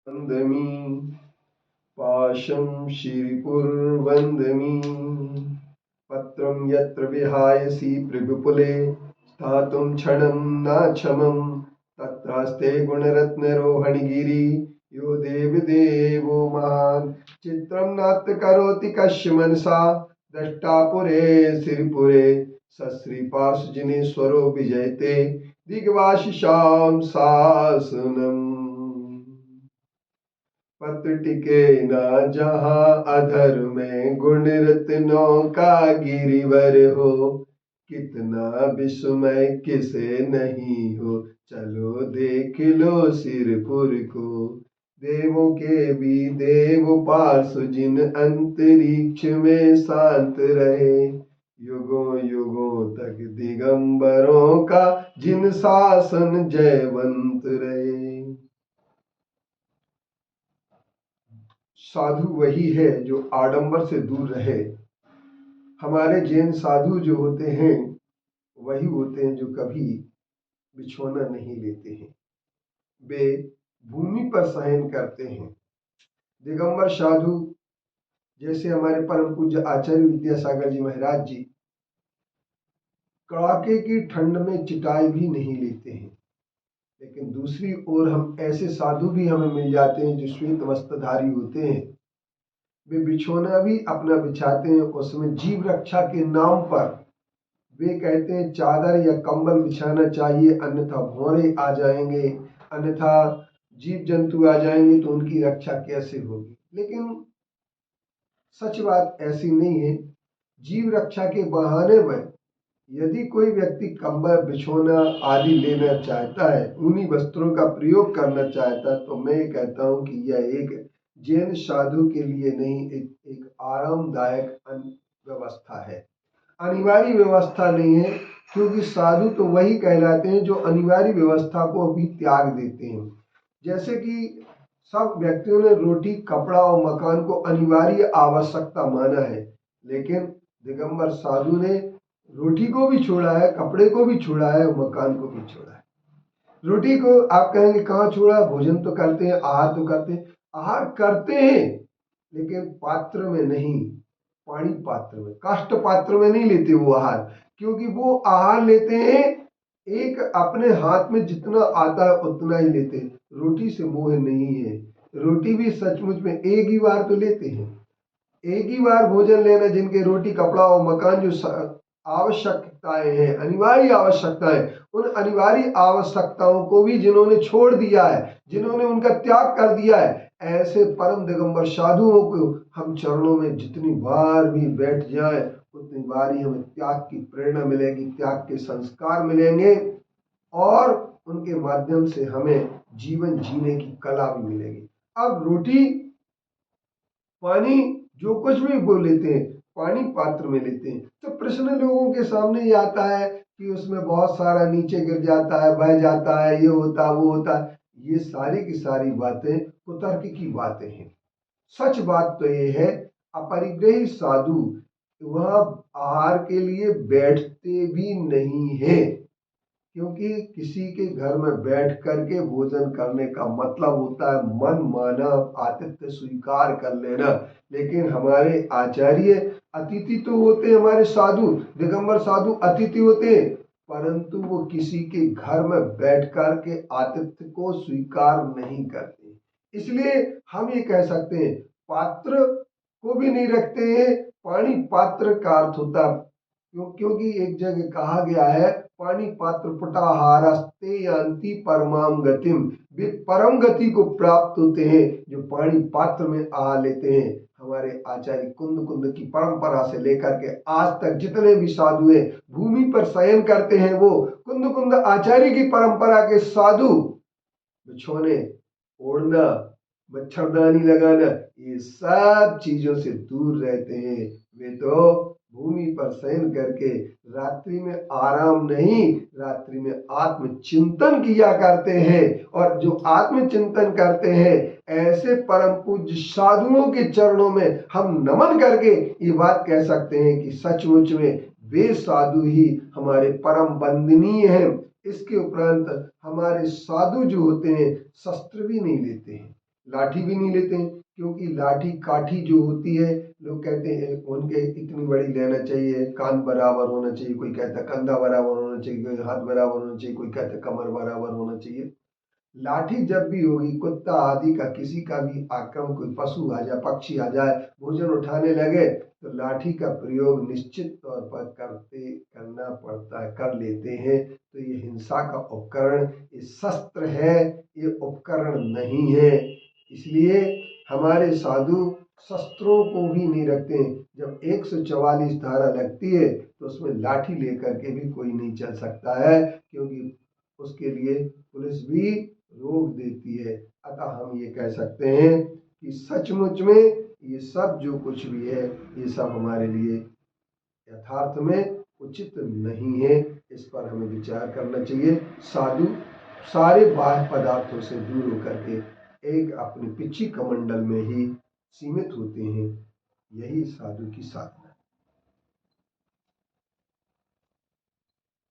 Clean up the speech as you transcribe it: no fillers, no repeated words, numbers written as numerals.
वन्दमि पाशं शिरिपुर्वन्दमि पत्रं यत्र विहायसि पृगुकुले स्थातुं क्षणं नाक्षमं तत्रास्ते गुणरत्नरोहणगिरि यो देवदेवो महान् चित्रं नात्र करोति कस्य मनसा द्रष्टा पुरे सिरिपुरे सश्रीपार्श्वजिनेश्वरो विजयते दिग्वासिषां शासनम् पत्र टिके न जहाँ अधर में गुण रत्नों का गिरिवर हो कितना विस्मय किसे नहीं हो चलो देख लो सिरपुर को देवों के भी देव पार्श्व जिन अंतरिक्ष में शांत रहे युगों युगों तक दिगंबरों का जिन शासन जयवंत रहे। साधु वही है जो आडंबर से दूर रहे। हमारे जैन साधु जो होते हैं वही होते हैं जो कभी बिछोना नहीं लेते हैं, वे भूमि पर शयन करते हैं। दिगंबर साधु जैसे हमारे परम पूज्य आचार्य विद्यासागर जी महाराज जी कड़ाके की ठंड में चिटाई भी नहीं लेते हैं, लेकिन दूसरी ओर हम ऐसे साधु भी हमें मिल जाते हैं जो श्वेत वस्त्रधारी होते हैं। वे बिछोना भी अपना बिछाते हैं, उसमें जीव रक्षा के नाम पर वे कहते हैं चादर या कंबल बिछाना चाहिए, अन्यथा भौरे आ जाएंगे, अन्यथा जीव जंतु आ जाएंगे तो उनकी रक्षा कैसे होगी। लेकिन सच बात ऐसी नहीं है। जीव रक्षा के बहाने में यदि कोई व्यक्ति कंबल बिछोना आदि लेना चाहता है, उन्हीं वस्त्रों का प्रयोग करना चाहता है, तो मैं कहता हूं कि यह एक जैन साधु के लिए नहीं, एक आरामदायक व्यवस्था है, अनिवार्य व्यवस्था नहीं है। क्योंकि साधु तो वही कहलाते हैं जो अनिवार्य व्यवस्था को भी त्याग देते हैं। जैसे कि सब व्यक्तियों ने रोटी, कपड़ा और मकान को अनिवार्य आवश्यकता माना है, लेकिन दिगंबर साधु ने रोटी को भी छोड़ा है, कपड़े को भी छोड़ा है और मकान को भी छोड़ा है। रोटी को आप कहेंगे कहाँ छोड़ा, भोजन तो करते हैं, आहार तो करते हैं, आहार करते हैं लेकिन पात्र में नहीं, पानी पात्र में, काष्ठ पात्र में नहीं लेते वो आहार। क्योंकि वो आहार लेते हैं एक अपने हाथ में जितना आता है उतना ही लेते हैं। रोटी से मोह नहीं है, रोटी भी सचमुच में एक ही बार तो लेते हैं, एक ही बार भोजन लेना। जिनके रोटी, कपड़ा और मकान जो आवश्यकताएं हैं, अनिवार्य आवश्यकताएं, उन अनिवार्य आवश्यकताओं को भी जिन्होंने छोड़ दिया है, जिन्होंने उनका त्याग कर दिया है, ऐसे परम दिगंबर साधुओं को हम चरणों में जितनी बार भी बैठ जाएं उतनी बार ही हमें त्याग की प्रेरणा मिलेगी, त्याग के संस्कार मिलेंगे और उनके माध्यम से हमें जीवन जीने की कला भी मिलेगी। अब रोटी, पानी, जो कुछ भी वो लेते हैं पानी पात्र में लेते हैं, तो प्रश्न लोगों के सामने ये आता है कि उसमें बहुत सारा नीचे गिर जाता है, बह जाता है, ये होता वो होता। ये सारी की सारी बातें कुतर्क की बातें हैं। सच बात तो ये है, अपरिग्रही साधु वह आहार के लिए बैठते भी नहीं है। क्योंकि किसी के घर में बैठ करके भोजन करने का मतलब होता है मन माना, आतिथ्य स्वीकार कर लेना। लेकिन हमारे आचार्य अतिथि तो होते हैं, हमारे साधु दिगंबर साधु अतिथि होते हैं, परंतु वो किसी के घर में बैठ करके आतिथ्य को स्वीकार नहीं करते। इसलिए हम ये कह सकते हैं पात्र को भी नहीं रखते हैं। पानी पात्र का अर्थ होता, क्योंकि एक जगह कहा गया है पानी पात्र पुटाहारस्ते यान्ति परमाम गतिम, वे परम गति को प्राप्त होते हैं जो पानी पात्र में आ लेते हैं। हमारे आचार्य कुंद कुंद की परंपरा से लेकर के आज तक जितने भी साधु हैं भूमि पर शयन करते हैं, वो कुंद कुंद आचार्य की परंपरा के साधु बिछोने, ओढ़ना, मच्छरदानी लगाना, ये सब चीजों से दूर रहते हैं। वे तो भूमि पर शयन करके रात्रि में आराम नहीं, रात्रि में आत्मचिंतन किया करते हैं। और जो आत्मचिंतन करते हैं ऐसे परम पूज्य साधुओं के चरणों में हम नमन करके ये बात कह सकते हैं कि सचमुच में वे साधु ही हमारे परम वंदनीय हैं। इसके उपरांत हमारे साधु जो होते हैं शस्त्र भी नहीं लेते हैं, लाठी भी नहीं लेते हैं, क्योंकि लाठी काठी जो होती है, लोग कहते हैं उनके इतनी बड़ी लेना चाहिए, कान बराबर होना चाहिए, कोई कहता है कंधा बराबर होना चाहिए, कोई हाथ बराबर होना चाहिए, कोई कहता है कमर बराबर होना चाहिए। लाठी जब भी होगी, कुत्ता आदि का किसी का भी आक्रमण, कोई पशु आ जाए, पक्षी आ जाए, भोजन उठाने लगे, तो लाठी का प्रयोग निश्चित तौर पर करना पड़ता है, कर लेते हैं। तो ये हिंसा का उपकरण, ये शस्त्र है, ये उपकरण नहीं है। इसलिए हमारे साधु शस्त्रों को भी नहीं रखते हैं। जब 144 धारा लगती है तो उसमें लाठी लेकर के भी कोई नहीं चल सकता है, क्योंकि उसके लिए पुलिस भी रोक देती है। अतः हम ये कह सकते हैं कि सचमुच में ये सब जो कुछ भी है, ये सब हमारे लिए यथार्थ में उचित नहीं है। इस पर हमें विचार करना चाहिए। साधु सारे बाह्य पदार्थों से दूर होकर के एक अपने पिछी कमंडल में ही सीमित होते हैं। यही साधु की साधना है।